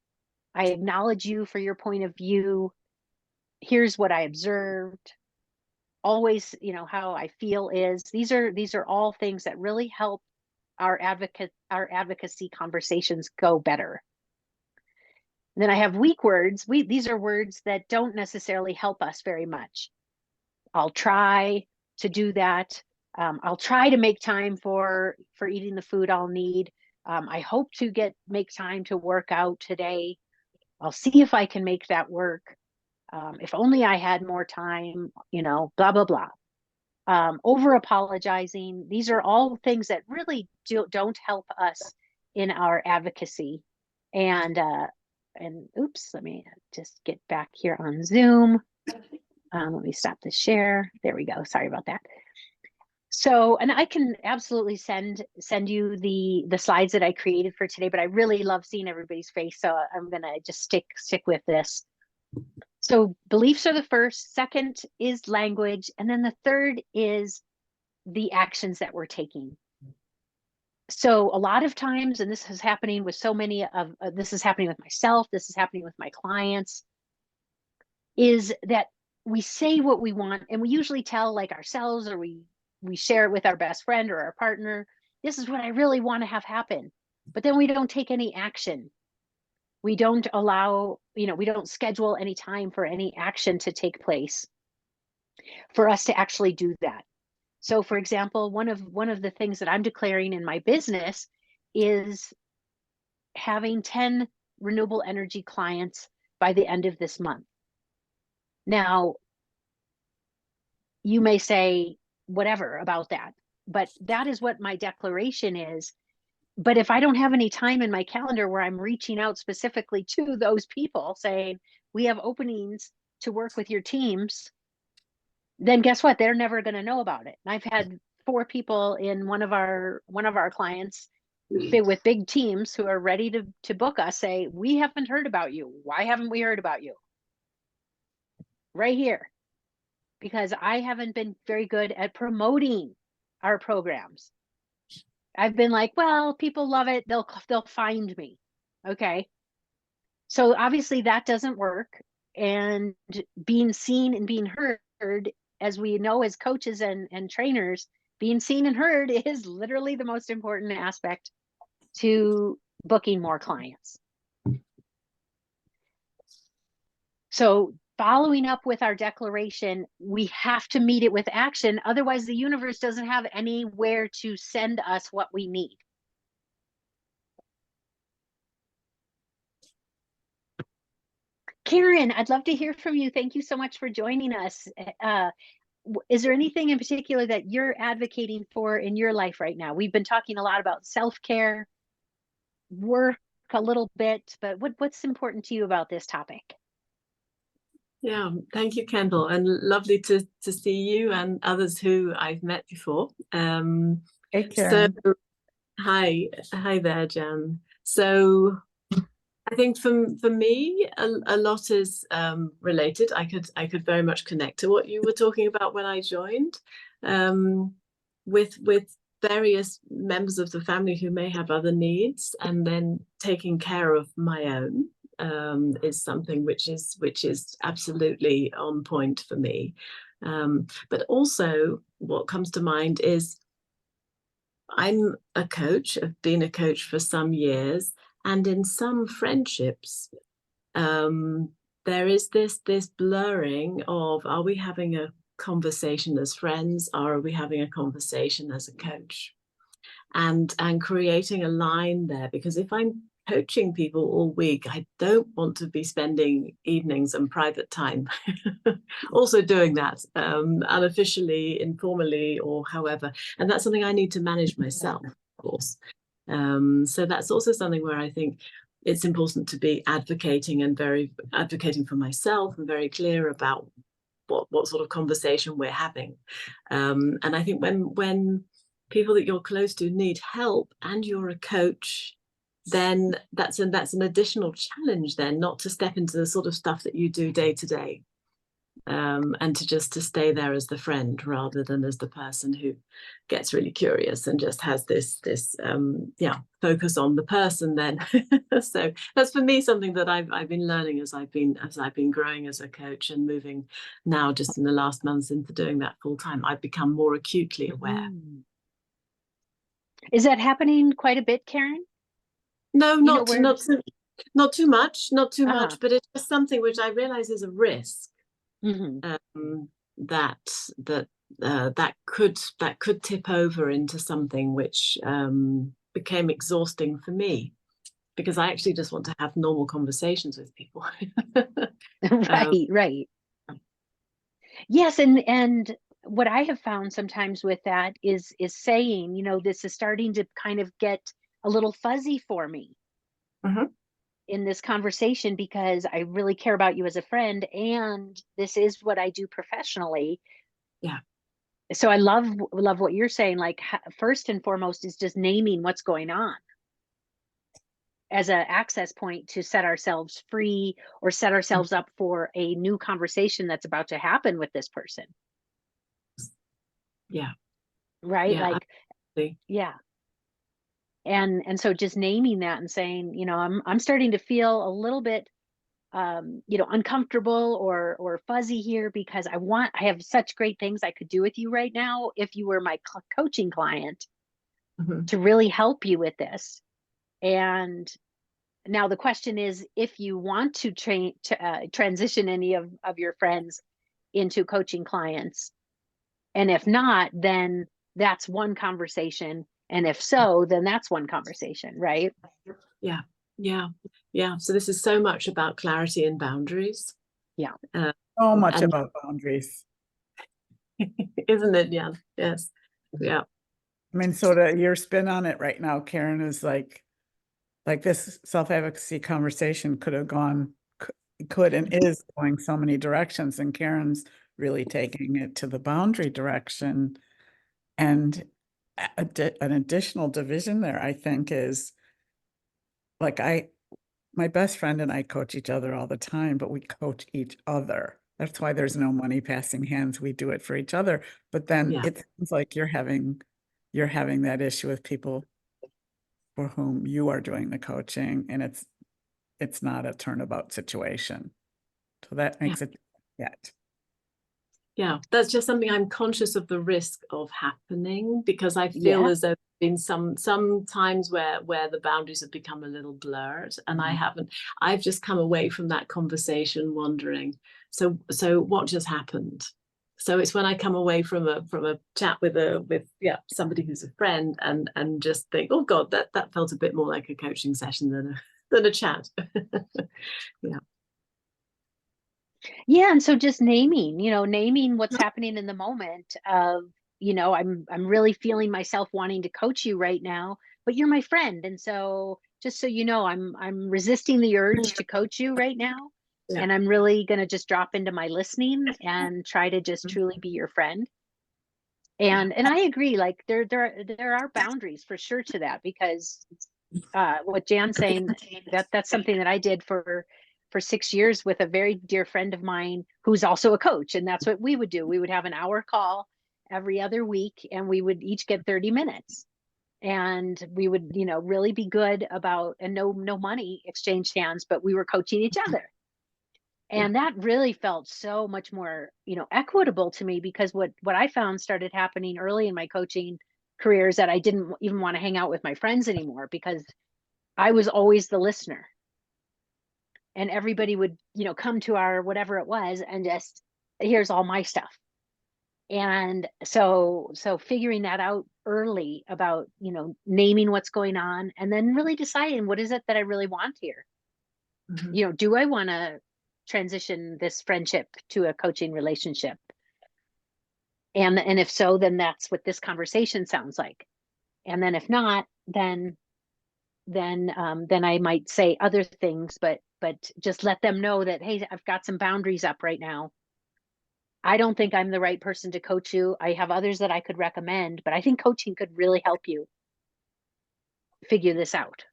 I acknowledge you for your point of view. Here's what I observed. Always, you know, how I feel is. These are all things that really help our advocacy conversations go better. And then I have weak words. These are words that don't necessarily help us very much. I'll try to do that. I'll try to make time for eating the food I'll need. I hope to make time to work out today. I'll see if I can make that work. If only I had more time, you know, blah, blah, blah. Over apologizing. These are all things that really don't help us in our advocacy. And oops, let me just get back here on Zoom. Let me stop the share. There we go. Sorry about that. So, and I can absolutely send you the slides that I created for today, but I really love seeing everybody's face. So I'm gonna just stick with this. So beliefs are the first, second is language, and then the third is the actions that we're taking. So a lot of times, and this is happening with so many of, this is happening with myself, this is happening with my clients, is that we say what we want, and we usually tell like ourselves, or we share it with our best friend or our partner. This is what I really want to have happen. But then we don't take any action. We don't allow, you know, we don't schedule any time for any action to take place for us to actually do that. So for example, one of the things that I'm declaring in my business is having 10 renewable energy clients by the end of this month. Now, you may say whatever about that, but that is what my declaration is. But if I don't have any time in my calendar where I'm reaching out specifically to those people saying, we have openings to work with your teams, then guess what? They're never going to know about it. And I've had 4 people in one of our clients with big teams who are ready to book us say, we haven't heard about you. Why haven't we heard about you? Right here. Because I haven't been very good at promoting our programs. I've been like, well, people love it. They'll find me. Okay. So obviously that doesn't work. And being seen and being heard, as we know as coaches and trainers, being seen and heard is literally the most important aspect to booking more clients. So following up with our declaration, we have to meet it with action. Otherwise, the universe doesn't have anywhere to send us what we need. Karen, I'd love to hear from you. Thank you so much for joining us. Is there anything in particular that you're advocating for in your life right now? We've been talking a lot about self-care, work a little bit, but what's important to you about this topic? Yeah, thank you, Kendall, and lovely to see you and others who I've met before. Hey, Karen. So, hi there, Jan. So, I think for me, a lot is related. I could very much connect to what you were talking about when I joined, with various members of the family who may have other needs, and then taking care of my own. Is something which is absolutely on point for me. But also what comes to mind is I'm a coach. I've been a coach for some years, and in some friendships, there is this blurring of, are we having a conversation as friends, or are we having a conversation as a coach? And creating a line there, because if I'm coaching people all week, I don't want to be spending evenings and private time also doing that, unofficially, informally, or however. And that's something I need to manage myself, of course. So that's also something where I think it's important to be advocating for myself, and very clear about what sort of conversation we're having. And I think when people that you're close to need help and you're a coach, then that's an additional challenge then, not to step into the sort of stuff that you do day to day. and to stay there as the friend rather than as the person who gets really curious and just has this focus on the person then. So that's for me something that I've been learning as I've been growing as a coach and moving now just in the last months into doing that full time. I've become more acutely aware. Is that happening quite a bit, Karen? No, not too much, Uh-huh. but it's just something which I realize is a risk. Mm-hmm. That could tip over into something which became exhausting for me, because I actually just want to have normal conversations with people. Right. Yes, and what I have found sometimes with that is saying, this is starting to kind of get a little fuzzy for me in this conversation, because I really care about you as a friend, and this is what I do professionally. Yeah. So I love what you're saying. Like, first and foremost is just naming what's going on as an access point to set ourselves free or set ourselves up for a new conversation that's about to happen with this person. Yeah. Right. Yeah, like, absolutely. Yeah. And so just naming that and saying, I'm starting to feel a little bit, uncomfortable or fuzzy here, because I have such great things I could do with you right now if you were my coaching client to really help you with this. And now the question is, if you want to transition any of your friends into coaching clients, and if not, then that's one conversation. And if so, then that's one conversation, right? Yeah. So this is so much about clarity and boundaries. Yeah. So much about boundaries. Isn't it, Jan? Yes. Yeah. I mean, so your spin on it right now, Karen, is like this self-advocacy conversation could and is going so many directions, and Karen's really taking it to the boundary direction. And an additional division there, I think, is like my best friend and I coach each other all the time, but we coach each other. That's why there's no money passing hands. We do it for each other. But then it seems like you're having that issue with people for whom you are doing the coaching, and it's not a turnabout situation. So that makes it yet. Yeah, that's just something I'm conscious of the risk of happening, because I feel as though there's been some times where the boundaries have become a little blurred, and I've just come away from that conversation wondering, so what just happened? So it's when I come away from a chat with somebody who's a friend and just think, oh God, that felt a bit more like a coaching session than a chat. Yeah. And so just naming what's happening in the moment of, I'm really feeling myself wanting to coach you right now, but you're my friend. And so just so you know, I'm resisting the urge to coach you right now. Yeah. And I'm really going to just drop into my listening and try to just truly be your friend. And I agree, like there are boundaries for sure to that, because what Jan's saying, that's something that I did for 6 years with a very dear friend of mine who's also a coach. And that's what we would do. We would have an hour call every other week, and we would each get 30 minutes. And we would, really be good about, and no money exchanged hands, but we were coaching each other. And that really felt so much more, equitable to me, because what I found started happening early in my coaching career is that I didn't even want to hang out with my friends anymore, because I was always the listener. And everybody would, come to our whatever it was and just, here's all my stuff. And so figuring that out early about, naming what's going on, and then really deciding, what is it that I really want here? Do I want to transition this friendship to a coaching relationship? And if so, then that's what this conversation sounds like. And then if not, then I might say other things, but just let them know that, hey, I've got some boundaries up right now. I don't think I'm the right person to coach you. I have others that I could recommend, but I think coaching could really help you figure this out.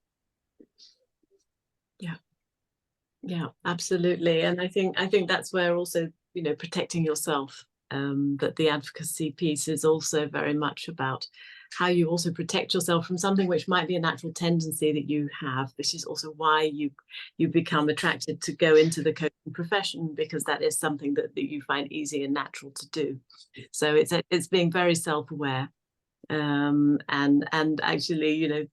Yeah, absolutely. And I think that's where also protecting yourself. That the advocacy piece is also very much about how you also protect yourself from something which might be a natural tendency that you have. This is also why you become attracted to go into the coaching profession, because that is something that you find easy and natural to do. So it's being very self-aware, and actually,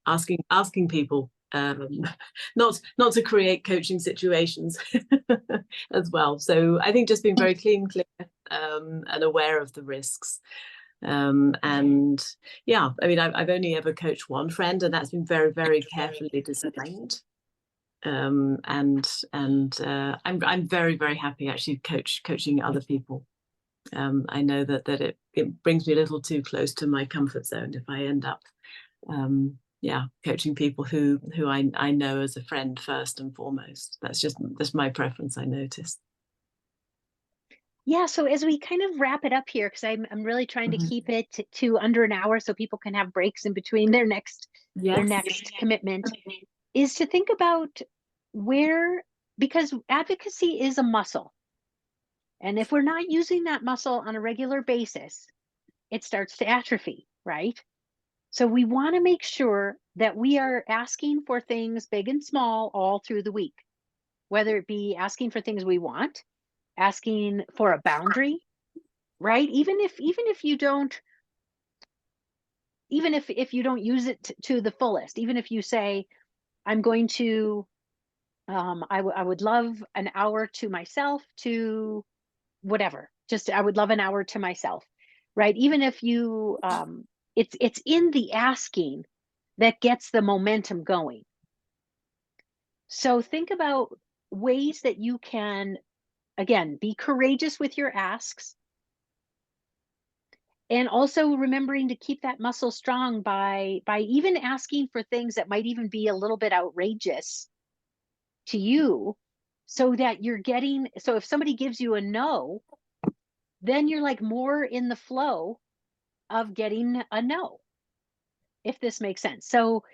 asking people, not to create coaching situations as well. So I think just being very clear, and aware of the risks. And yeah, I mean, I've only ever coached one friend, and that's been very, very carefully designed. I'm very, very happy actually coaching other people. I know that it brings me a little too close to my comfort zone if I end up coaching people who I know as a friend first and foremost. That's my preference, I noticed. Yeah, so as we kind of wrap it up here, because I'm really trying to keep it to under an hour so people can have breaks in between their next commitment, is to think about because advocacy is a muscle. And if we're not using that muscle on a regular basis, it starts to atrophy, right? So we want to make sure that we are asking for things big and small all through the week, whether it be asking for things we want, asking for a boundary, right? Even if you don't use it to the fullest, even if you say, I'm going to I would love an hour to myself to whatever, just I would love an hour to myself, right? Even if you it's in the asking that gets the momentum going. So think about ways that you can, again, be courageous with your asks, and also remembering to keep that muscle strong by even asking for things that might even be a little bit outrageous to you, so that so if somebody gives you a no, then you're like more in the flow of getting a no, if this makes sense. So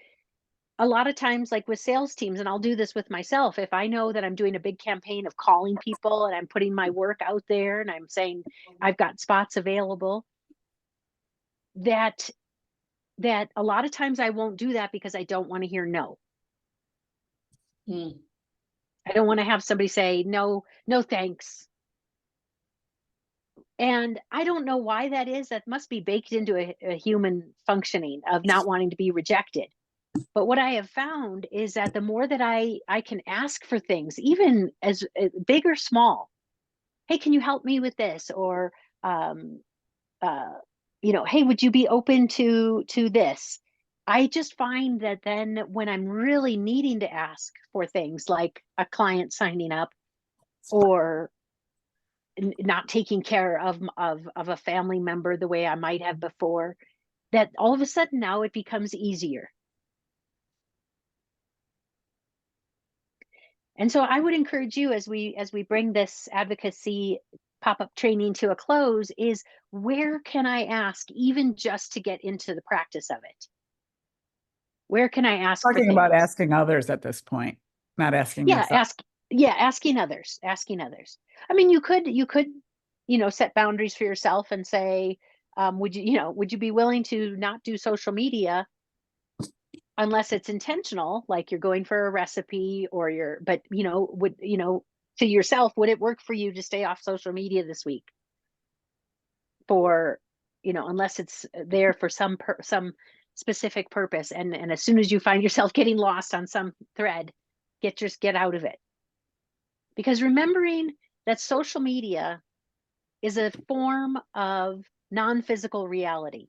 a lot of times, like with sales teams, and I'll do this with myself, if I know that I'm doing a big campaign of calling people and I'm putting my work out there and I'm saying I've got spots available, that a lot of times I won't do that because I don't want to hear no. I don't want to have somebody say no thanks. And I don't know why that is. That must be baked into a human functioning of not wanting to be rejected. But what I have found is that the more that I can ask for things, even as big or small, hey, can you help me with this? Or, hey, would you be open to this? I just find that then when I'm really needing to ask for things like a client signing up, or not taking care of a family member the way I might have before, that all of a sudden now it becomes easier. And so I would encourage you, as we bring this advocacy pop-up training to a close, is where can I ask, even just to get into the practice of it? Where can I ask for Talking about things? asking others at this point, not asking yourself. Asking others. I mean, you could set boundaries for yourself and say, would you be willing to not do social media unless it's intentional, like you're going for a recipe, or to yourself, would it work for you to stay off social media this week for, unless it's there for some specific purpose, and as soon as you find yourself getting lost on some thread, get out of it. Because remembering that social media is a form of non-physical reality.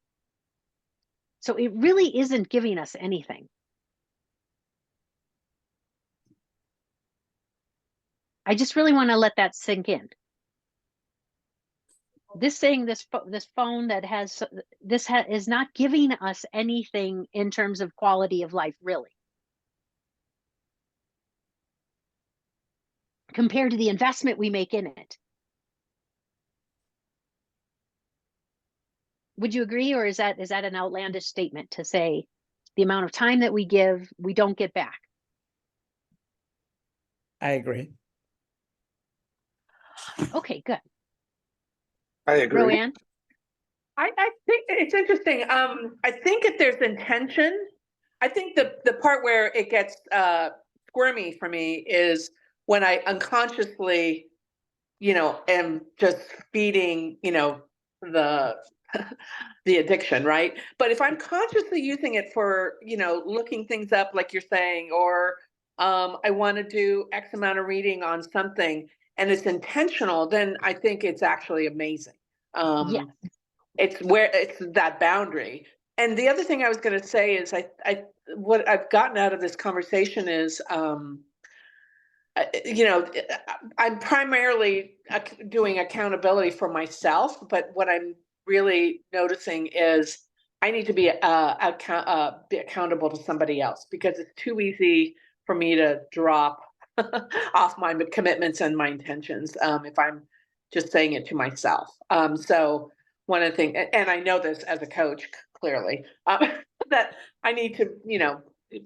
So it really isn't giving us anything. I just really want to let that sink in. This phone that has is not giving us anything in terms of quality of life, really, compared to the investment we make in it. Would you agree, or is that an outlandish statement to say the amount of time that we give, we don't get back? I agree. Okay, good. I agree. Roane? I think it's interesting. I think if there's intention, I think the part where it gets squirmy for me is when I unconsciously, am just feeding, the the addiction, right? But if I'm consciously using it for, looking things up, like you're saying, or I want to do X amount of reading on something, and it's intentional, then I think it's actually amazing. Yes. It's where it's that boundary. And the other thing I was going to say is what I've gotten out of this conversation is, I'm primarily doing accountability for myself, but what I'm really noticing is I need to be accountable to somebody else, because it's too easy for me to drop off my commitments and my intentions if I'm just saying it to myself. So one of the things, and I know this as a coach clearly, that I need to,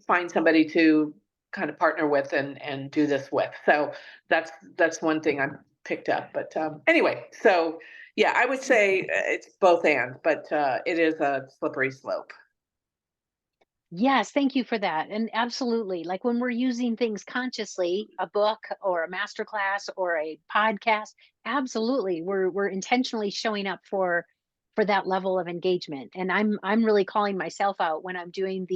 find somebody to kind of partner with and do this with. So that's one thing I picked up. But anyway, so yeah, I would say it's both and, but it is a slippery slope. Yes, thank you for that. And absolutely, like when we're using things consciously, a book or a master class or a podcast, absolutely, we're intentionally showing up for that level of engagement. And I'm really calling myself out when I'm doing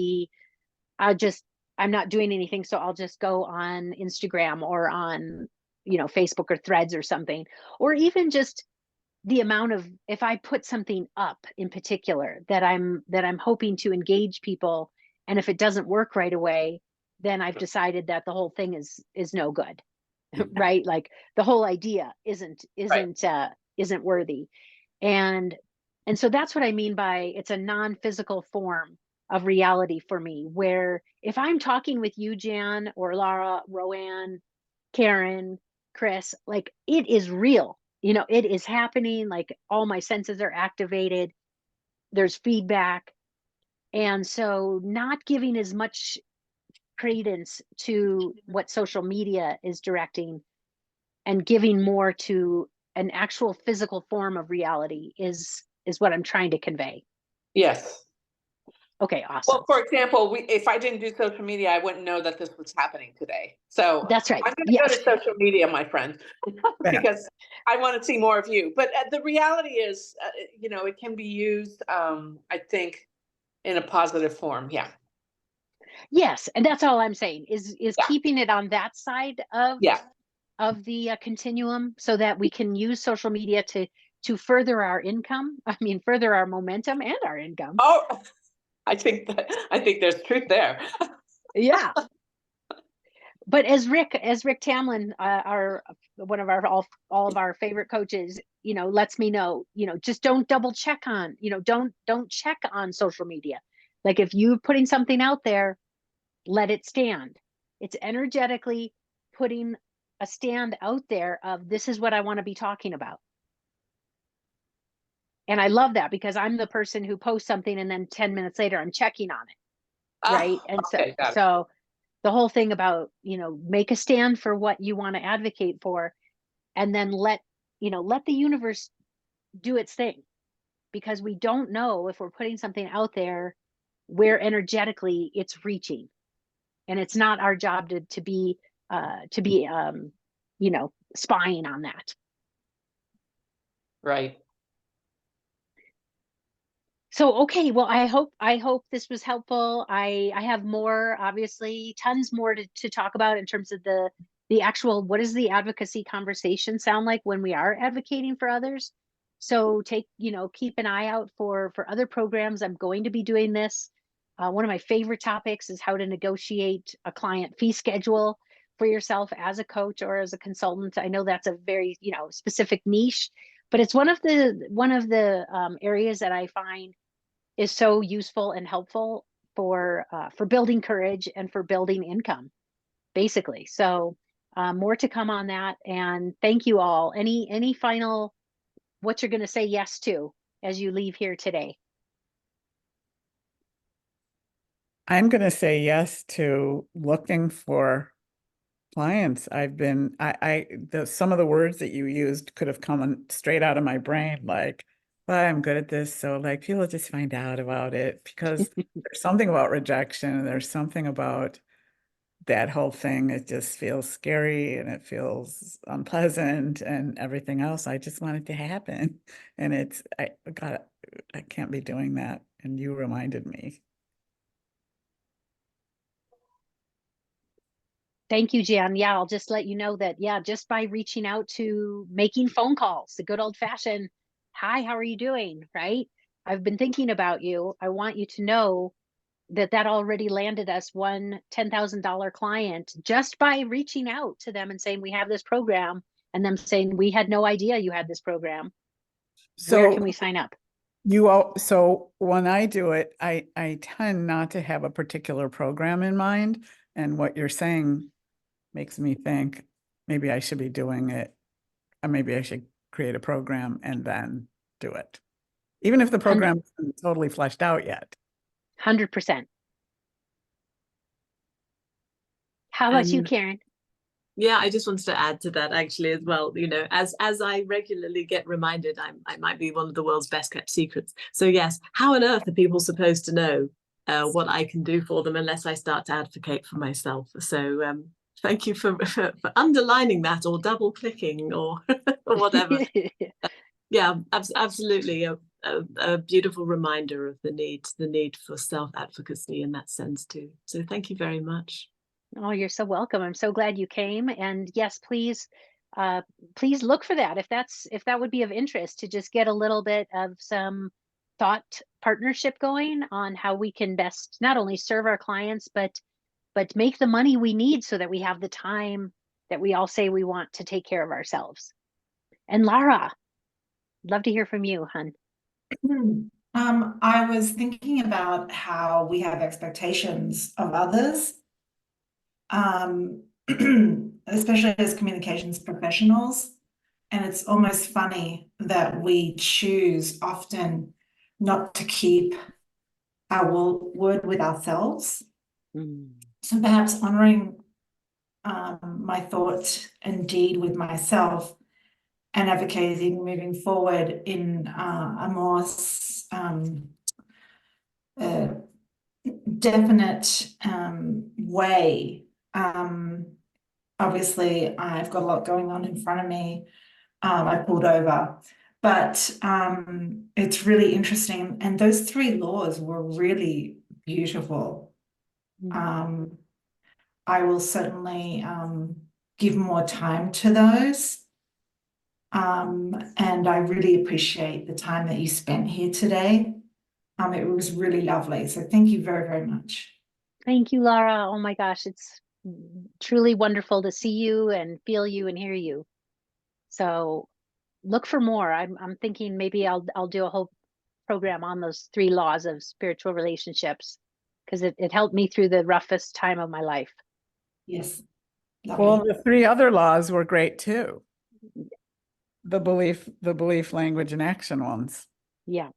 I just I'm not doing anything, so I'll just go on Instagram or on, Facebook or Threads or something, or even just the amount of, if I put something up in particular that I'm hoping to engage people, and if it doesn't work right away, then I've decided that the whole thing is no good. Right? Like the whole idea Right. isn't worthy. And so that's what I mean by it's a non-physical form of reality for me, where if I'm talking with you, Jan, or Larah, Roane, Karen, Chris, like it is real. It is happening. Like all my senses are activated. There's feedback. And so not giving as much credence to what social media is directing and giving more to an actual physical form of reality is what I'm trying to convey. Yes. Okay, awesome. Well, for example, if I didn't do social media, I wouldn't know that this was happening today. So That's right. I'm going to Yes. go to social media, my friend, because I want to see more of you. But the reality is, it can be used, I think, in a positive form. Yeah. Yes, and that's all I'm saying is Yeah. keeping it on that side Yeah. of the continuum, so that we can use social media to further our income. I mean, further our momentum and our income. Oh, I think there's truth there. Yeah. But as Rick Tamlin, our one of our all of our favorite coaches, lets me know, just don't double check on, don't check on social media. Like if you're putting something out there, let it stand. It's energetically putting a stand out there of this is what I want to be talking about. And I love that, because I'm the person who posts something and then 10 minutes later I'm checking on it. Right. And Okay, got it. so the whole thing about, make a stand for what you want to advocate for, and then let the universe do its thing, because we don't know if we're putting something out there where energetically it's reaching. And it's not our job to be spying on that. Right. So, okay, well, I hope this was helpful. I have more, obviously, tons more to talk about in terms of the actual, what does the advocacy conversation sound like when we are advocating for others? So keep an eye out for other programs. I'm going to be doing this. One of my favorite topics is how to negotiate a client fee schedule for yourself as a coach or as a consultant. I know that's a very, specific niche, but it's one of the areas that I find is so useful and helpful for building courage and for building income, basically. So more to come on that. And thank you all. Any final, what you're going to say yes to as you leave here today? I'm going to say yes to looking for clients, some of the words that you used could have come straight out of my brain, like, well, I'm good at this, so like people just find out about it, because there's something about rejection, and there's something about that whole thing. It just feels scary and it feels unpleasant and everything else. I just want it to happen. And I can't be doing that. And you reminded me. Thank you, Jan. Yeah, I'll just let you know that, yeah, just by reaching out to making phone calls, the good old fashioned, hi, how are you doing? Right? I've been thinking about you. I want you to know that already landed us one $10,000 client just by reaching out to them and saying, we have this program, and them saying, we had no idea you had this program. Where can we sign up? So when I do it, I tend not to have a particular program in mind. And what you're saying makes me think maybe I should be doing it, or maybe I should create a program and then do it, even if the program isn't totally fleshed out yet. 100%. How about you, Karen? Yeah, I just wanted to add to that actually as well. You know, as I regularly get reminded, I might be one of the world's best kept secrets. So yes, how on earth are people supposed to know what I can do for them unless I start to advocate for myself? So thank you for underlining that, or double clicking, or whatever. Yeah, absolutely a beautiful reminder of the need for self-advocacy in that sense too. So thank you very much. Oh, you're so welcome. I'm so glad you came. And yes, please look for that if that would be of interest, to just get a little bit of some thought partnership going on how we can best not only serve our clients, but make the money we need so that we have the time that we all say we want to take care of ourselves. And Larah, love to hear from you, hun. I was thinking about how we have expectations of others, especially as communications professionals. And it's almost funny that we choose often not to keep our word with ourselves. So perhaps honoring my thought and deed with myself, and advocating moving forward in a more definite way. Obviously, I've got a lot going on in front of me. I pulled over, but it's really interesting. And those 3 laws were really beautiful. I will certainly give more time to those. And I really appreciate the time that you spent here today. It was really lovely. So thank you very, very much. Thank you, Larah. Oh my gosh, it's truly wonderful to see you and feel you and hear you. So look for more. I'm thinking maybe I'll do a whole program on those 3 laws of spiritual relationships, because it helped me through the roughest time of my life. Yes. Well, the 3 other laws were great too. The belief, language, and action ones. Yeah.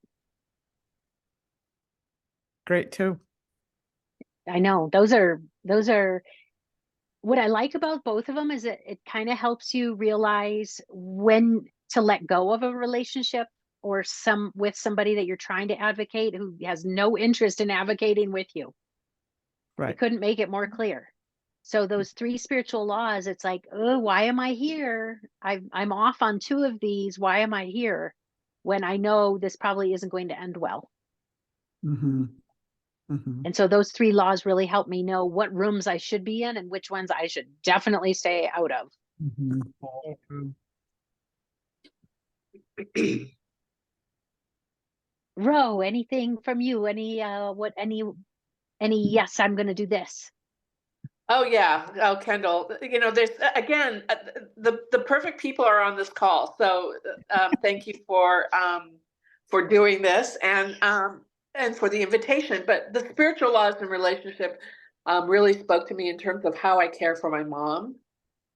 Great too. I know those are what I like about both of them is that it kind of helps you realize when to let go of a relationship or with somebody that you're trying to advocate who has no interest in advocating with you. Right. I couldn't make it more clear. So those 3 spiritual laws, it's like, oh, why am I here? I'm off on 2 of these. Why am I here when I know this probably isn't going to end well? And so those 3 laws really help me know what rooms I should be in and which ones I should definitely stay out of. Ro, anything from you? Any yes, I'm going to do this. Oh yeah. Oh, Kendall, you know, there's again, the perfect people are on this call. So thank you for doing this and for the invitation. But the spiritual laws in relationship really spoke to me in terms of how I care for my mom,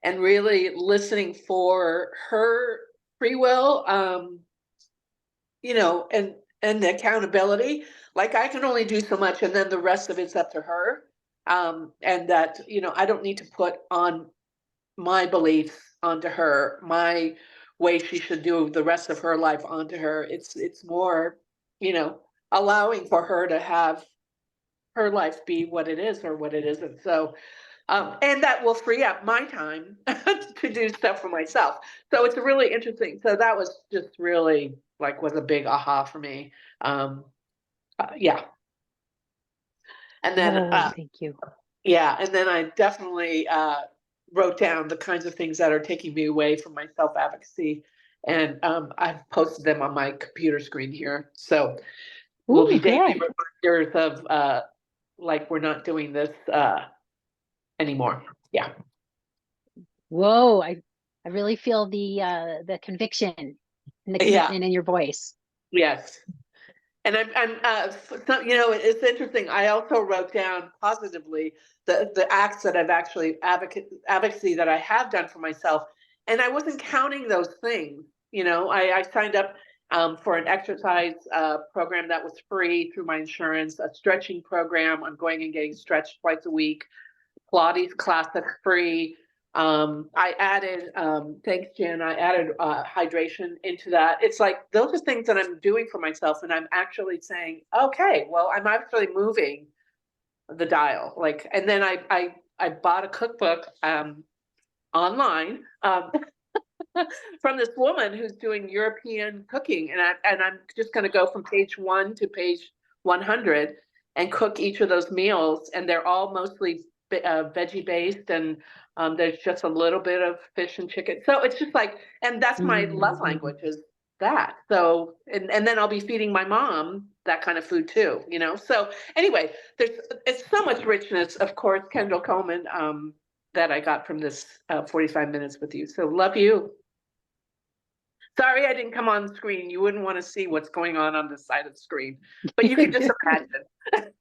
and really listening for her free will, you know, and the accountability. Like I can only do so much, and then the rest of it's up to her. And that, you know, I don't need to put on my beliefs onto her, my way she should do the rest of her life onto her. It's more, you know, allowing for her to have her life be what it is or what it isn't. So, and that will free up my time to do stuff for myself. So it's really interesting. So that was just really like was a big aha for me. Yeah. And then, Oh, thank you. yeah, and then I definitely wrote down the kinds of things that are taking me away from my self-advocacy. And I've posted them on my computer screen here. So will be Ooh, daily good. reminders of like we're not doing this anymore. Yeah. Whoa, I really feel the conviction and the Yeah. commitment in your voice. Yes. And you know, it's interesting. I also wrote down positively the acts that I've actually advocacy that I have done for myself, and I wasn't counting those things. You know, I signed up for an exercise program that was free through my insurance, a stretching program. I'm going and getting stretched twice a week. Pilates class that's free. I added, thanks, Jen, I added hydration into that. It's like, those are things that I'm doing for myself. And I'm actually saying, okay, well, I'm actually moving the dial. Like, and then I bought a cookbook online from this woman who's doing European cooking. And I'm just going to go from page 1 to page 100 and cook each of those meals. And they're all mostly veggie based, and there's just a little bit of fish and chicken. So it's just like, and that's my love language is that. So, and then I'll be feeding my mom that kind of food too, you know? So anyway, it's so much richness, of course, Kendall Colman, that I got from this 45 minutes with you. So love you. Sorry I didn't come on screen. You wouldn't want to see what's going on this side of the screen, but you can just imagine.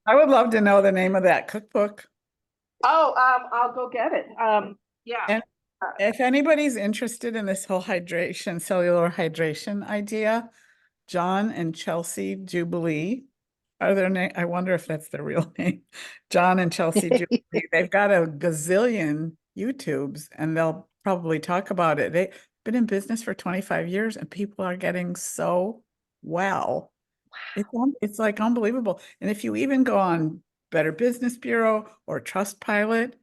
I would love to know the name of that cookbook. Oh, I'll go get it. Yeah. And if anybody's interested in this whole hydration, cellular hydration idea, John and Chelsea Jubilee are their name. I wonder if that's their real name. John and Chelsea Jubilee. They've got a gazillion YouTubes and they'll probably talk about it. They've been in business for 25 years and people are getting so well. It's like unbelievable. And if you even go on Better Business Bureau or Trustpilot,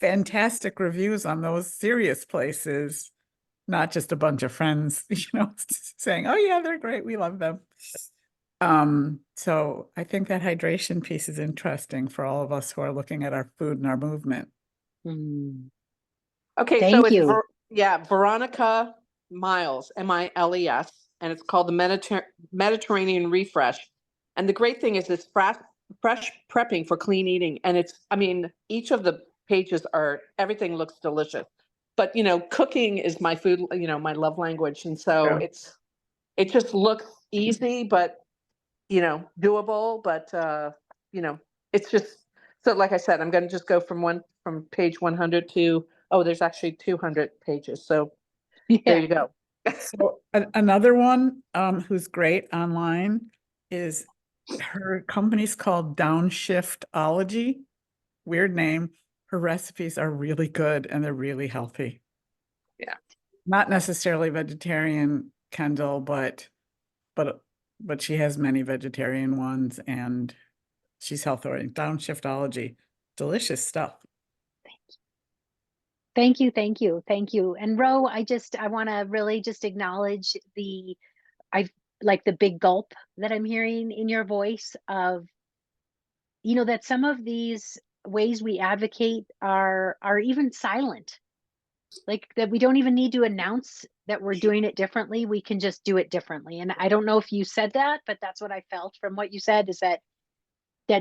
fantastic reviews on those serious places, not just a bunch of friends, you know, saying, oh yeah, they're great. We love them. So I think that hydration piece is interesting for all of us who are looking at our food and our movement. Okay, Thank so it's you. Veronica Miles, Miles, and it's called the Mediterranean Refresh. And the great thing is it's fresh prepping for clean eating. And it's, I mean, each of the pages everything looks delicious. But, you know, cooking is my food, you know, my love language. And so Yeah. it just looks easy, but, you know, doable. But, you know, it's just, so like I said, I'm going to just go from page 100 to, oh, there's actually 200 pages. So there you go. So another one who's great online is her company's called Downshiftology. Weird name. Her recipes are really good and they're really healthy. Yeah. Not necessarily vegetarian, Kendall, but she has many vegetarian ones and she's health oriented. Downshiftology. Delicious stuff. Thank you, thank you, thank you. And Ro, I want to really just acknowledge like the big gulp that I'm hearing in your voice of, you know, that some of these ways we advocate are even silent. Like that we don't even need to announce that we're doing it differently. We can just do it differently. And I don't know if you said that, but that's what I felt from what you said, is that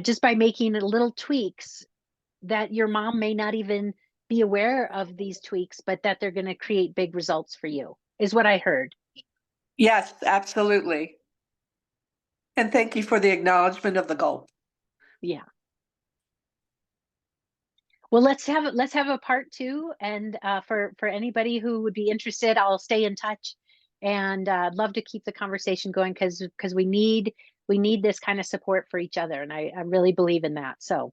just by making little tweaks, that your mom may not even be aware of these tweaks, but that they're going to create big results for you, is what I heard. Yes, absolutely. And thank you for the acknowledgement of the goal. Yeah. Well, let's have a part 2, and for anybody who would be interested, I'll stay in touch, and I'd love to keep the conversation going because we need this kind of support for each other, and I really believe in that. So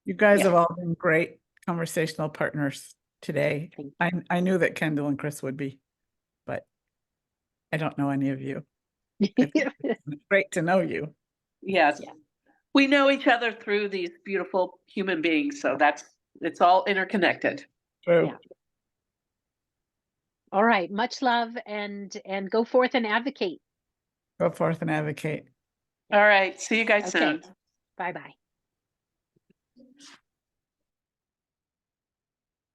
you guys have all been great conversational partners today. Thank I knew that Kendall and Chris would be, but I don't know any of you. you. It's great to know you. Yes. Yeah. We know each other through these beautiful human beings, so it's all interconnected. True. Yeah. All right, much love and go forth and advocate. Go forth and advocate. All right. See you guys Okay. soon. Bye-bye.